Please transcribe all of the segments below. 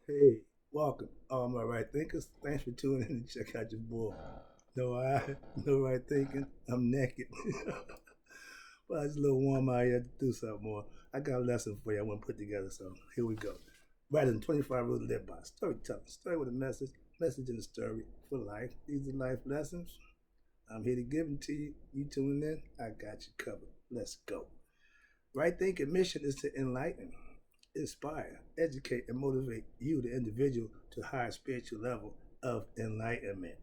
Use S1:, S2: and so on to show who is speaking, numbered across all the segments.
S1: Hey, welcome, all my right thinkers. Thanks for tuning in and check out your boy. No eye, no right thinking. I'm naked. Well, it's a little warm out here to do something more. I got a lesson for you I want to put together, so here we go. Writing 25 rules to live by. Storytelling. Story with a message. Message in a story for life. These are life lessons. I'm here to give them to you. You tuning in, I got you covered. Let's go. Right thinking mission is to enlighten, inspire, educate, and motivate you, the individual, to a higher spiritual level of enlightenment.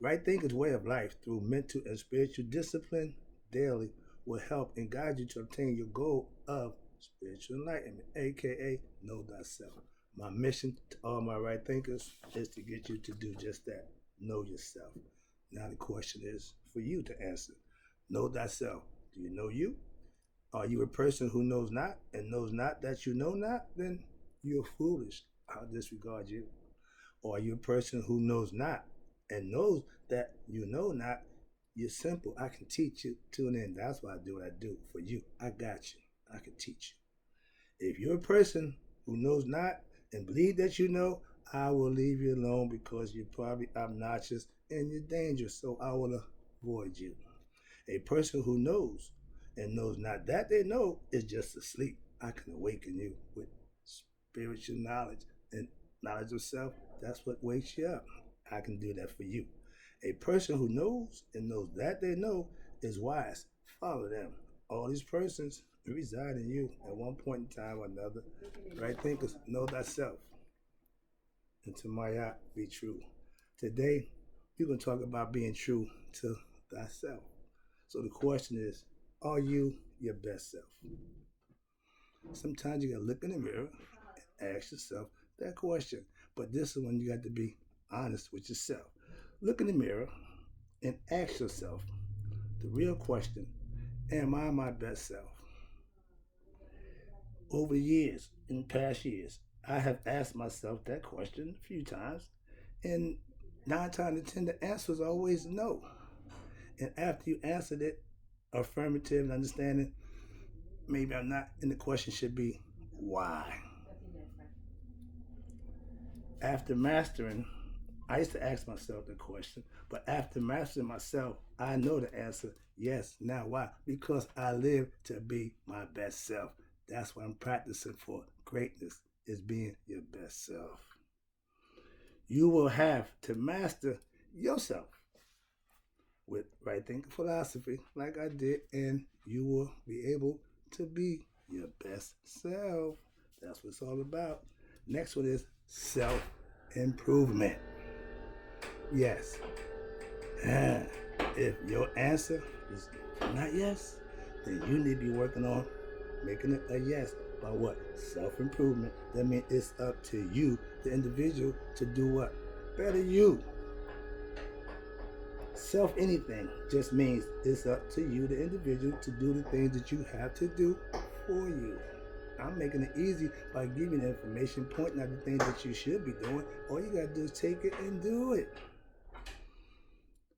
S1: Right thinking's way of life through mental and spiritual discipline daily will help and guide you to obtain your goal of spiritual enlightenment, aka know thyself. My mission to all my right thinkers is to get you to do just that. Know yourself. Now the question is for you to answer. Know thyself. Do you know you? Are you a person who knows not and knows not that you know not? Then you're foolish. I'll disregard you. Or are you a person who knows not and knows that you know not? You're simple. I can teach you. Tune in. That's why I do what I do for you. I got you. I can teach you. If you're a person who knows not and believe that you know, I will leave you alone because you're probably obnoxious and you're dangerous. So I will avoid you. A person who knows and knows not that they know is just asleep. I can awaken you with spiritual knowledge and knowledge of self. That's what wakes you up. I can do that for you. A person who knows and knows that they know is wise. Follow them. All these persons reside in you at one point in time or another. Right thinkers, know thyself. And to Maya, be true. Today, we're going to talk about being true to thyself. So the question is, are you your best self? Sometimes you gotta look in the mirror and ask yourself that question. But this is when you got to be honest with yourself. Look in the mirror and ask yourself the real question: am I my best self? Over the years, in past years, I have asked myself that question a few times, and 9 times out of 10, the answer is always no. And after you answered it, affirmative and understanding, maybe I'm not, and the question should be why. After mastering, I used to ask myself the question, but after mastering myself, I know the answer yes. Now, why? Because I live to be my best self. That's what I'm practicing for. Greatness is being your best self. You will have to master yourself with right thinking philosophy, like I did, and you will be able to be your best self. That's what it's all about. Next one is self improvement. Yes. Ah, if your answer is not yes, then you need to be working on making it a yes by what? Self improvement. That means it's up to you, the individual, to do what? Better you. Self anything just means it's up to you, the individual, to do the things that you have to do for you. I'm making it easy by giving you information, pointing out the things that you should be doing. All you gotta do is take it and do it.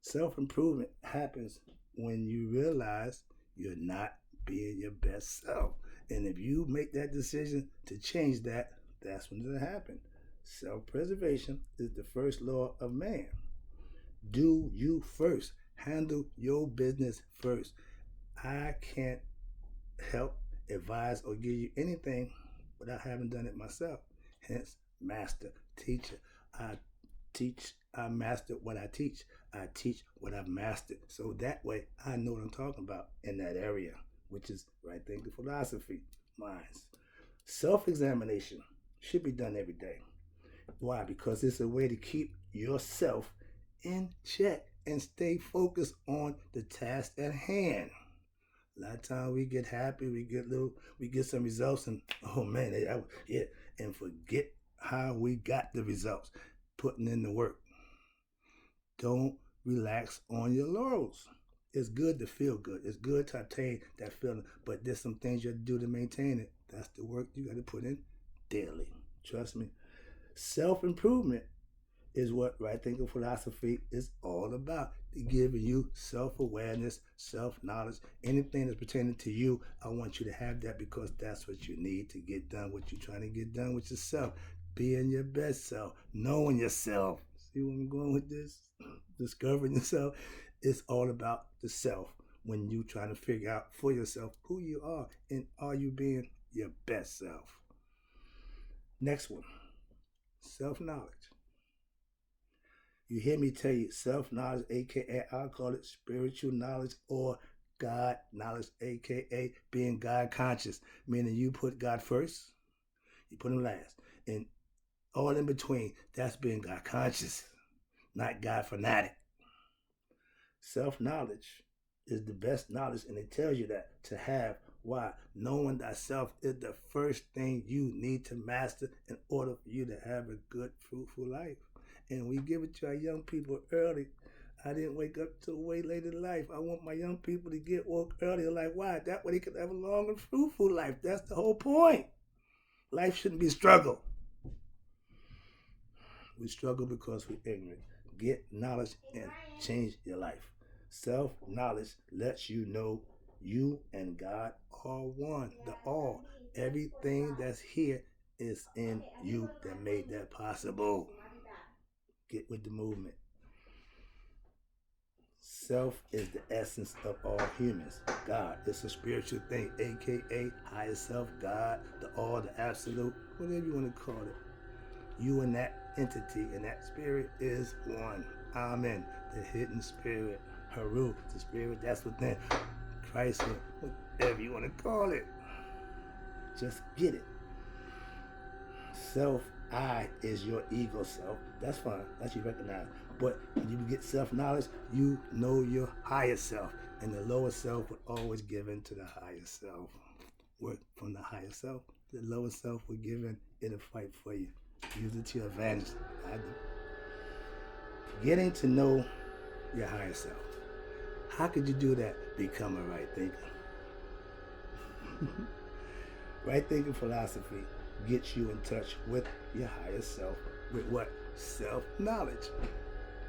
S1: Self improvement happens when you realize you're not being your best self. And if you make that decision to change that, that's when it'll happen. Self preservation is the first law of man. Do you first. Handle your business first. I can't help, advise, or give you anything without having done it myself. Hence, master, teacher. I teach, I master what I teach. I teach what I've mastered. So that way I know what I'm talking about in that area, which is right thinking philosophy, minds. Self examination should be done every day. Why? Because it's a way to keep yourself in check and stay focused on the task at hand. A lot of times we get happy, we get some results, and oh man, yeah, and forget how we got the results, putting in the work. Don't relax on your laurels. It's good to feel good. It's good to obtain that feeling, but there's some things you have to do to maintain it. That's the work you got to put in daily. Trust me. Self improvement is what right thinking philosophy is all about. Giving you self awareness, self knowledge, anything that's pertaining to you. I want you to have that because that's what you need to get done what you're trying to get done with yourself. being your best self, knowing yourself. See where I'm going with this? Discovering yourself. It's all about the self. When you trying to figure out for yourself who you are and are you being your best self. Next one, self-knowledge. You hear me tell you self-knowledge, aka I call it spiritual knowledge or God knowledge, aka being God conscious, meaning you put God first, you put him last. And all in between, that's being God conscious, not God fanatic. Self-knowledge is the best knowledge, and it tells you that to have. Why? Knowing thyself is the first thing you need to master in order for you to have a good, fruitful life. And we give it to our young people early. I didn't wake up till way later in life. I want my young people to get woke earlier. Like, why? That way they can have a long and fruitful life. That's the whole point. Life shouldn't be struggle. We struggle because we're ignorant. Get knowledge and change your life. Self-knowledge lets you know you and God are one. The all. Everything that's here is in you that made that possible. Get with the movement. Self is the essence of all humans. God is a spiritual thing, aka higher self, God, the all, the absolute, whatever you want to call it. You and that entity and that spirit is one. Amen. The hidden spirit. Haru, the spirit that's within. Christ, whatever you want to call it. Just get it. Self, I is your ego self. That's fine. That's you recognize. But when you get self-knowledge, you know your higher self. And the lower self would always give in to the higher self. Work from the higher self. The lower self will give in. It'll fight for you. Use it to your advantage. I do. Getting to know your higher self. How could you do that? Become a right thinker. Right thinking philosophy gets you in touch with your higher self. With what? Self-knowledge.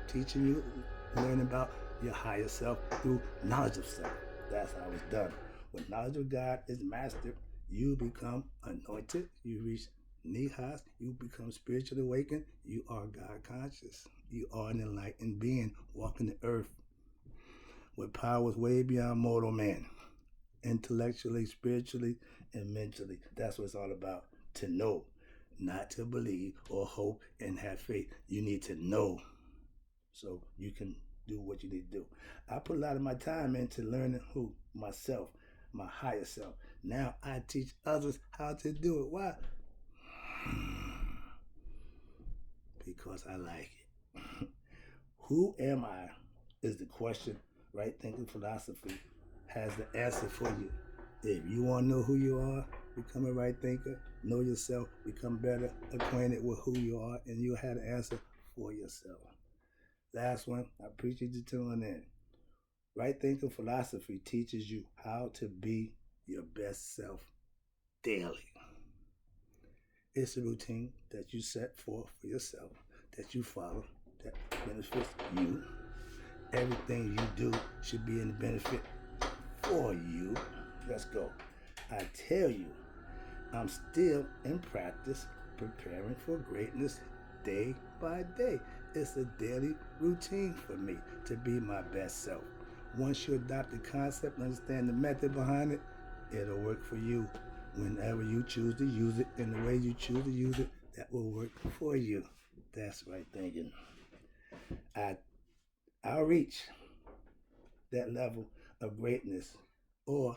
S1: Teaching you, learning about your higher self through knowledge of self. That's how it's done. When knowledge of God is mastered, you become anointed. You reach Nihas. You become spiritually awakened. You are God conscious. You are an enlightened being walking the earth with powers way beyond mortal man. Intellectually, spiritually, and mentally. That's what it's all about. To know, not to believe or hope and have faith. You need to know so you can do what you need to do. I put a lot of my time into learning who? Myself, my higher self. Now I teach others how to do it. Why? Because I like it. Who am I is the question. Right thinking philosophy has the answer for you. If you want to know who you are, become a right thinker, know yourself, become better acquainted with who you are, and you'll have the answer for yourself. Last one, I appreciate you tuning in. Right thinking philosophy teaches you how to be your best self daily. It's a routine that you set forth for yourself, that you follow, that benefits you. Everything you do should be in benefit for you. Let's go. I tell you, I'm still in practice preparing for greatness day by day. It's a daily routine for me to be my best self. Once you adopt the concept and understand the method behind it, it'll work for you whenever you choose to use it in the way you choose to use it. That will work for you. That's right thinking. I'll reach that level of greatness or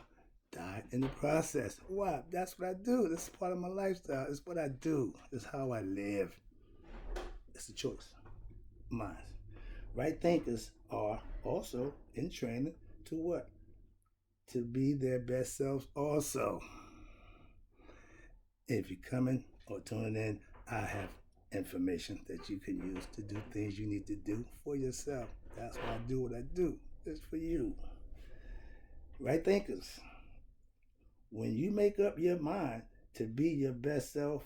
S1: die in the process. Why? That's what I do. This is part of my lifestyle. It's what I do. It's how I live. It's a choice. Mine. Right thinkers are also in training to what? To be their best selves also. If you're coming or tuning in, I have information that you can use to do things you need to do for yourself. That's why I do what I do. It's for you. Right thinkers. When you make up your mind to be your best self,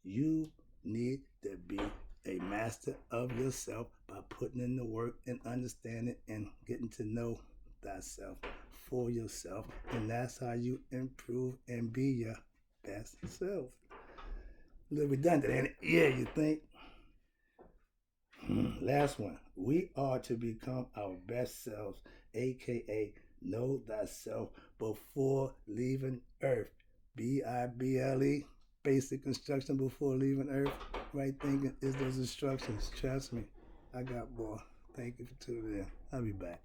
S1: you need to be a master of yourself by putting in the work and understanding and getting to know thyself for yourself. And that's how you improve and be your best self. A little redundant, ain't it? Yeah, you think? Last one. We are to become our best selves, aka know thyself before leaving Earth. Bible. Basic instruction before leaving Earth. Right thinking is those instructions. Trust me. I got more. Thank you for tuning in. I'll be back.